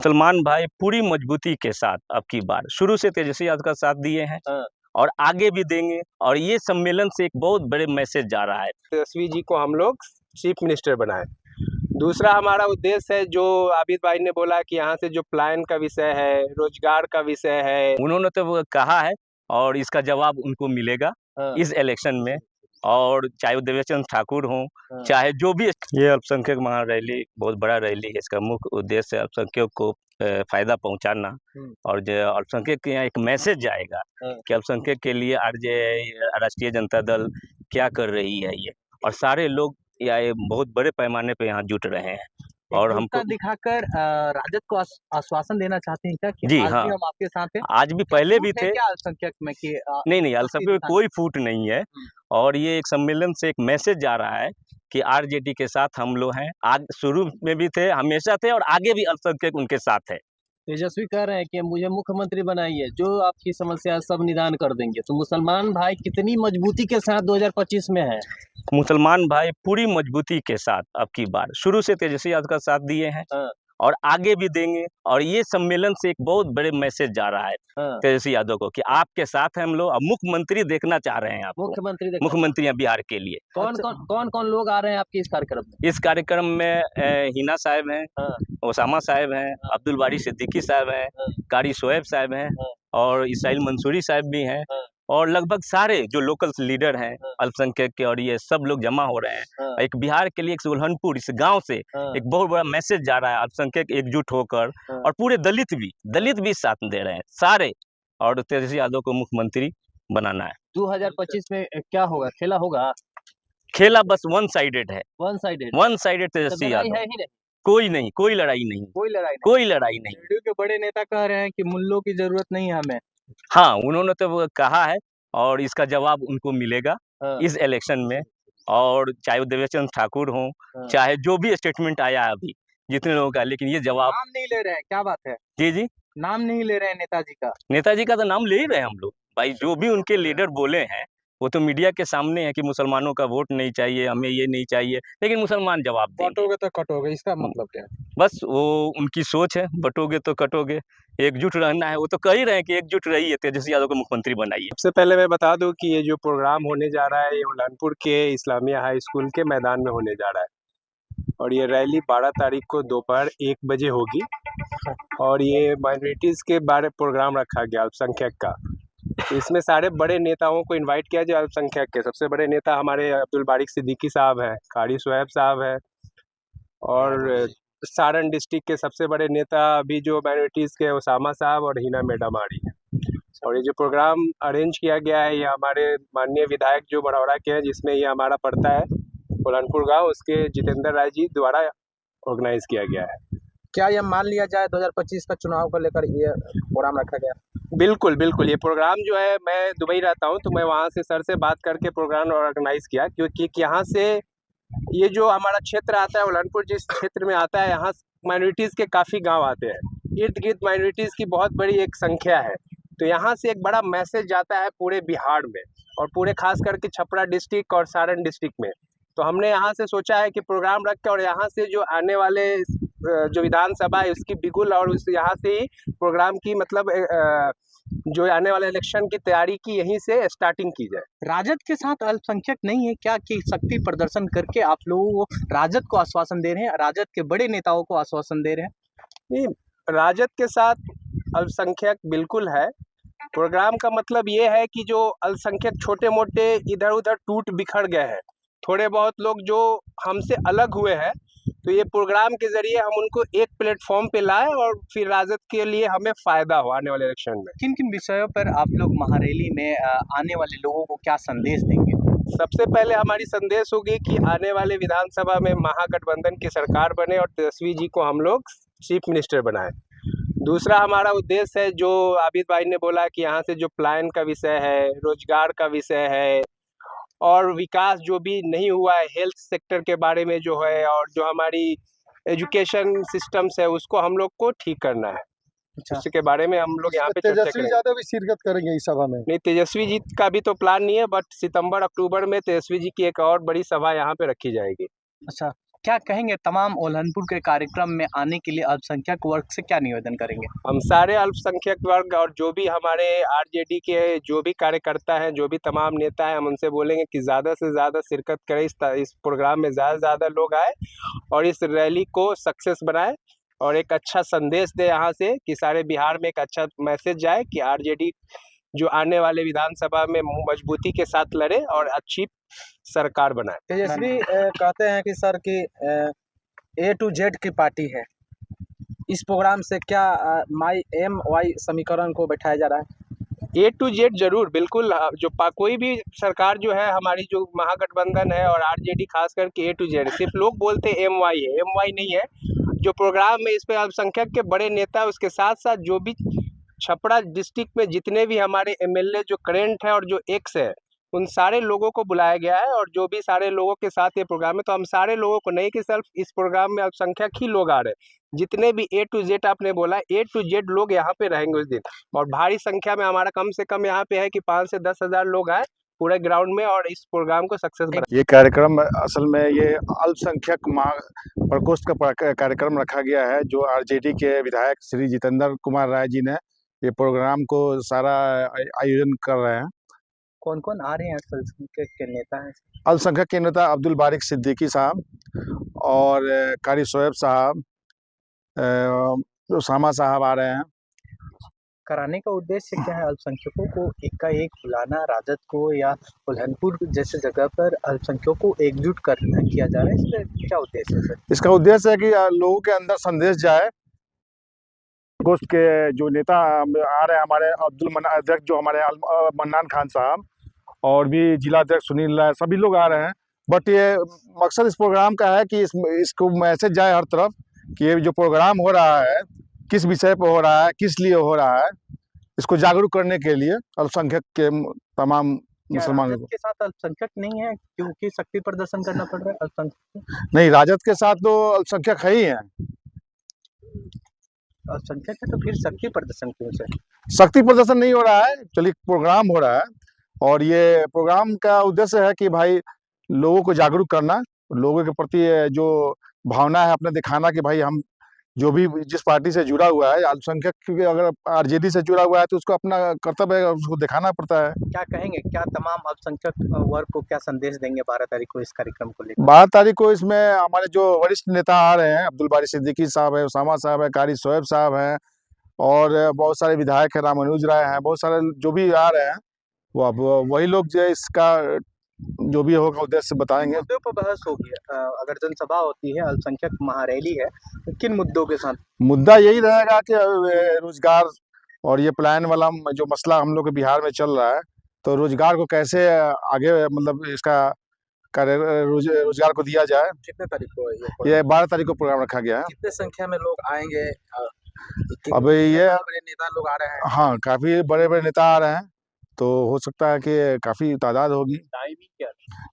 सलमान भाई पूरी मजबूती के साथ अब की बार शुरू से तेजस्वी यादव का साथ दिए हैं और आगे भी देंगे। और ये सम्मेलन से एक बहुत बड़े मैसेज जा रहा है। तेजस्वी जी को हम लोग चीफ मिनिस्टर बनाए। दूसरा हमारा उद्देश्य है, जो आबिद भाई ने बोला कि यहाँ से जो प्लान का विषय है, रोजगार का विषय है, उन्होंने तो वो कहा है और इसका जवाब उनको मिलेगा इस इलेक्शन में। और चाहे वो देवेश चंद्र ठाकुर हों, चाहे जो भी, ये अल्पसंख्यक महा रैली बहुत बड़ा रैली है। इसका मुख्य उद्देश्य अल्पसंख्यक को फायदा पहुंचाना और जो अल्पसंख्यक के यहाँ एक मैसेज जाएगा कि अल्पसंख्यक के लिए राष्ट्रीय जनता दल क्या कर रही है ये। और सारे लोग ये बहुत बड़े पैमाने पे यहाँ जुट रहे हैं और हमको दिखाकर राजद को आश्वासन देना चाहते हैं क्या कि जी आज हाँ, भी हम आपके साथ हैं? आज भी पहले भी थे। क्या अल्पसंख्यक में कि नहीं, अल्पसंख्यक में कोई फूट नहीं है। और ये एक सम्मेलन से एक मैसेज जा रहा है कि आरजेडी के साथ हम लोग हैं। आज शुरू में भी थे, हमेशा थे और आगे भी अल्पसंख्यक उनके साथ है। तेजस्वी कह रहे हैं कि मुझे मुख्यमंत्री बनाइए, जो आपकी समस्या सब निदान कर देंगे। तो मुसलमान भाई कितनी मजबूती के साथ 2025 में है? मुसलमान भाई पूरी मजबूती के साथ अब की बार शुरू से तेजस्वी यादव का साथ दिए हैं और आगे भी देंगे। और ये सम्मेलन से एक बहुत बड़े मैसेज जा रहा है तेजस्वी यादव को कि आपके साथ हैं हम लोग। अब मुख्यमंत्री देखना चाह रहे हैं आप, मुख्यमंत्री हैं बिहार के लिए। कौन लोग आ रहे हैं आपके इस कार्यक्रम में? इस कार्यक्रम में हिना साहब हैं, ओसामा साहब हैं, अब्दुल बारी सिद्दीकी साहब हैं, कारी शोएब साहब हैं और इस्माइल मंसूरी साहब भी हैं। और लगभग सारे जो लोकल लीडर हैं अल्पसंख्यक के, और ये सब लोग जमा हो रहे हैं। एक बिहार के लिए, एक सुल्तानपुर इस गांव से एक बहुत बड़ा मैसेज जा रहा है। अल्पसंख्यक एकजुट होकर, और पूरे दलित भी साथ दे रहे हैं सारे। और तेजस्वी यादव को मुख्यमंत्री बनाना है। 2025 में क्या होगा? खेला होगा? खेला बस वन साइडेड है। वन साइडेड तेजस्वी यादव है ही नहीं। कोई नहीं, कोई लड़ाई नहीं। जेडीयू के बड़े नेता कह रहे हैं कि मुल्लों की जरूरत नहीं है हमें। हाँ, उन्होंने तो वो कहा है और इसका जवाब उनको मिलेगा इस इलेक्शन में। और चाहे वो देवेश चंद्र ठाकुर हों, चाहे जो भी स्टेटमेंट आया है अभी जितने लोगों का, लेकिन ये जवाब नाम नहीं ले रहे हैं। क्या बात है? जी, नाम नहीं ले रहे हैं नेताजी का तो नाम ले ही रहे हैं हम लोग भाई। जो भी उनके लीडर बोले हैं वो तो मीडिया के सामने है कि मुसलमानों का वोट नहीं चाहिए, हमें ये नहीं चाहिए। लेकिन मुसलमान जवाब देंगे। बटोगे तो कटोगे, इसका मतलब क्या है? बस वो उनकी सोच है, बटोगे तो कटोगे। एकजुट रहना है, वो तो कह ही रहे हैं कि एकजुट रहिए, तेजस्वी यादव को मुख्यमंत्री बनाइए। सबसे पहले मैं बता दूं कि ये जो प्रोग्राम होने जा रहा है, ये उल्लानपुर के इस्लामिया हाई स्कूल के मैदान में होने जा रहा है। और ये रैली 12 तारीख को दोपहर 1 बजे होगी। और ये माइनॉरिटीज़ के बारे प्रोग्राम रखा गया, अल्पसंख्यक का। तो इसमें सारे बड़े नेताओं को इनवाइट किया जाए। अल्पसंख्यक के सबसे बड़े नेता हमारे अब्दुल बारिक सिद्दीकी साहब हैं, कारी शोएब साहब हैं, और सारण डिस्ट्रिक्ट के सबसे बड़े नेता अभी जो माइनॉरिटीज़ के ओसामा साहब और हिना मैडम आ रही है। और ये जो प्रोग्राम अरेंज किया गया है, ये हमारे माननीय विधायक जो बड़ौरा के हैं, जिसमें ये हमारा पड़ता है उल्लानपुर गाँव, उसके जितेंद्र राय जी द्वारा ऑर्गेनाइज किया गया है। क्या यह मान लिया जाए 2025 का चुनाव को लेकर ये प्रोग्राम रखा गया? बिल्कुल। ये प्रोग्राम जो है, मैं दुबई रहता हूँ तो मैं वहाँ से सर से बात करके प्रोग्राम ऑर्गेनाइज किया, क्योंकि यहाँ से ये जो हमारा क्षेत्र आता है, उल्लानपुर जिस क्षेत्र में आता है, यहाँ माइनॉरिटीज़ के काफ़ी गांव आते हैं। इर्द गिर्द माइनॉरिटीज़ की बहुत बड़ी एक संख्या है। तो यहाँ से एक बड़ा मैसेज जाता है पूरे बिहार में, और पूरे खास करके छपरा डिस्ट्रिक्ट और सारण डिस्ट्रिक्ट में। तो हमने यहाँ से सोचा है कि प्रोग्राम रख के, और यहाँ से जो आने वाले जो विधानसभा है उसकी बिगुल, और उस यहाँ से ही प्रोग्राम की मतलब जो आने वाले इलेक्शन की तैयारी की यहीं से स्टार्टिंग की जाए। राजद के साथ अल्पसंख्यक नहीं है क्या कि शक्ति प्रदर्शन करके आप लोगों को राजद को आश्वासन दे रहे हैं, राजद के बड़े नेताओं को आश्वासन दे रहे हैं? नहीं, राजद के साथ अल्पसंख्यक बिल्कुल है। प्रोग्राम का मतलब ये है कि जो अल्पसंख्यक छोटे मोटे इधर उधर टूट बिखर गए हैं, थोड़े बहुत लोग जो हमसे अलग हुए हैं, तो ये प्रोग्राम के जरिए हम उनको एक प्लेटफॉर्म पे लाए, और फिर राजद के लिए हमें फायदा हो आने वाले इलेक्शन में। किन किन विषयों पर आप लोग महारैली में आने वाले लोगों को क्या संदेश देंगे? सबसे पहले हमारी संदेश होगी कि आने वाले विधानसभा में महागठबंधन की सरकार बने और तेजस्वी जी को हम लोग चीफ मिनिस्टर बनाए। दूसरा हमारा उद्देश्य है, जो आबिद भाई ने बोला कि यहाँ से जो प्लान का विषय है, रोजगार का विषय है, और विकास जो भी नहीं हुआ है हेल्थ सेक्टर के बारे में जो है, और जो हमारी एजुकेशन सिस्टम्स है, उसको हम लोग को ठीक करना है। अच्छा। उसके बारे में हम लोग यहाँ पे चर्चा करेंगे। तेजस्वी यादव भी शिरकत करेंगे इस सभा में? नहीं, तेजस्वी जी का भी तो प्लान नहीं है, बट सितंबर अक्टूबर में तेजस्वी जी की एक और बड़ी सभा यहाँ पे रखी जाएगी। अच्छा, क्या कहेंगे तमाम उल्हानपुर के कार्यक्रम में आने के लिए अल्पसंख्यक वर्ग से क्या निवेदन करेंगे? हम सारे अल्पसंख्यक वर्ग और जो भी हमारे आरजेडी के जो भी कार्यकर्ता हैं, जो भी तमाम नेता हैं, हम उनसे बोलेंगे कि ज़्यादा से ज़्यादा शिरकत करें, इस प्रोग्राम में ज़्यादा से ज़्यादा लोग आए और इस रैली को सक्सेस बनाएं और एक अच्छा संदेश दे यहाँ से कि सारे बिहार में एक अच्छा मैसेज जाए कि आरजेडी जो आने वाले विधानसभा में मजबूती के साथ लड़े और अच्छी सरकार बनाए। तेजस्वी कहते हैं कि सर कि A to Z की पार्टी है। इस प्रोग्राम से क्या माई MY समीकरण को बैठाया जा रहा है? A to Z जरूर, बिल्कुल। कोई भी सरकार जो है हमारी, जो महागठबंधन है और आरजेडी खास करके A to Z, सिर्फ लोग बोलते हैं MY है, MY नहीं है। जो प्रोग्राम में इस पे अल्पसंख्यक के बड़े नेता, उसके साथ साथ जो भी छपरा डिस्ट्रिक्ट में जितने भी हमारे MLA जो करेंट है और जो एक्स है, उन सारे लोगों को बुलाया गया है और जो भी सारे लोगों के साथ ये प्रोग्राम है, तो हम सारे लोगों को नहीं कि सिर्फ इस प्रोग्राम में अल्पसंख्यक ही लोग आ रहे हैं, जितने भी A to Z आपने बोला, A to Z लोग यहाँ पे रहेंगे उस दिन। और भारी संख्या में हमारा कम से कम यहाँ पे है कि 5 से 10 हज़ार लोग आए पूरे ग्राउंड में और इस प्रोग्राम को सक्सेस बना। ये कार्यक्रम असल में ये अल्पसंख्यक प्रकोष्ठ का कार्यक्रम रखा गया है, जो आरजेडी के विधायक श्री जितेंद्र कुमार राय जी ने ये प्रोग्राम को सारा आयोजन कर रहे हैं। कौन कौन आ रहे हैं अल्पसंख्यक के नेता हैं? अल्पसंख्यक के नेता अब्दुल बारिक सिद्दीकी साहब और कारी शोएब साहब, उसामा साहब आ रहे हैं। कराने का उद्देश्य क्या है? अल्पसंख्यकों को एकाएक बुलाना, राजद को या उल्हानपुर जैसे जगह पर अल्पसंख्यकों को एकजुट करना किया जा रहा है, इसका क्या उद्देश्य है सर? इसका उद्देश्य है कि लोगों के अंदर संदेश जाए। गोष्ठ के जो नेता आ रहे हैं हमारे अध्यक्ष जो हमारे मन्नान खान साहब और भी जिला अध्यक्ष सुनील राय, सभी लोग आ रहे हैं। बट ये मकसद इस प्रोग्राम का है कि इसको मैसेज जाए हर तरफ कि ये जो प्रोग्राम हो रहा है किस विषय पर हो रहा है, किस लिए हो रहा है, इसको जागरूक करने के लिए अल्पसंख्यक के तमाम मुसलमानों को। के साथ अल्पसंख्यक नहीं है क्योंकि शक्ति प्रदर्शन करना पड़ रहा है अल्पसंख्यक? नहीं, राजद के साथ तो अल्पसंख्यक है ही हैं। अल्पसंख्यक है तो फिर शक्ति प्रदर्शन क्यों सर? शक्ति प्रदर्शन नहीं हो रहा है, चलिए प्रोग्राम हो रहा है और ये प्रोग्राम का उद्देश्य है कि भाई लोगों को जागरूक करना, लोगों के प्रति जो भावना है अपने दिखाना कि भाई हम जो भी जिस पार्टी से जुड़ा हुआ है, अल्पसंख्यक क्योंकि अगर आरजेडी से जुड़ा हुआ है तो उसको अपना कर्तव्य है, उसको दिखाना पड़ता है। क्या कहेंगे, क्या तमाम अल्पसंख्यक वर्ग को क्या संदेश देंगे 12 तारीख को इस कार्यक्रम को लेकर? 12 तारीख को इसमें हमारे जो वरिष्ठ नेता आ रहे हैं, अब्दुल बारी सिद्दीकी साहब है, उसामा साहब है, कारी शोएब साहब हैं और बहुत सारे विधायक है, रामानुज राय हैं, बहुत सारे जो भी आ रहे हैं वो अब वही लोग जो इसका जो भी होगा उद्देश्य बताएंगे। मुद्दों पर बहस होगी। अगर जनसभा होती है, अल्पसंख्यक महारैली है, तो किन मुद्दों के साथ? मुद्दा यही रहेगा कि रोजगार और ये प्लान वाला जो मसला हम लोग के बिहार में चल रहा है, तो रोजगार को कैसे आगे मतलब इसका रोजगार को दिया जाए। कितने तारीख को ये 12 तारीख को प्रोग्राम रखा गया है। कितने संख्या में लोग आएंगे? अब ये बड़े नेता लोग आ रहे हैं। हाँ, काफी बड़े बड़े नेता आ रहे हैं, तो हो सकता है कि काफी तादाद होगी। टाइमिंग क्या?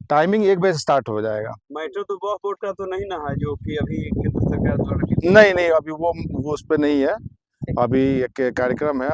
टाइमिंग 1 बजे से स्टार्ट हो जाएगा। मेट्रो तो वह बोर्ड का तो नहीं ना है जो कि अभी केंद्र सरकार द्वारा? नहीं, अभी वो उस पे नहीं है, अभी एक कार्यक्रम है।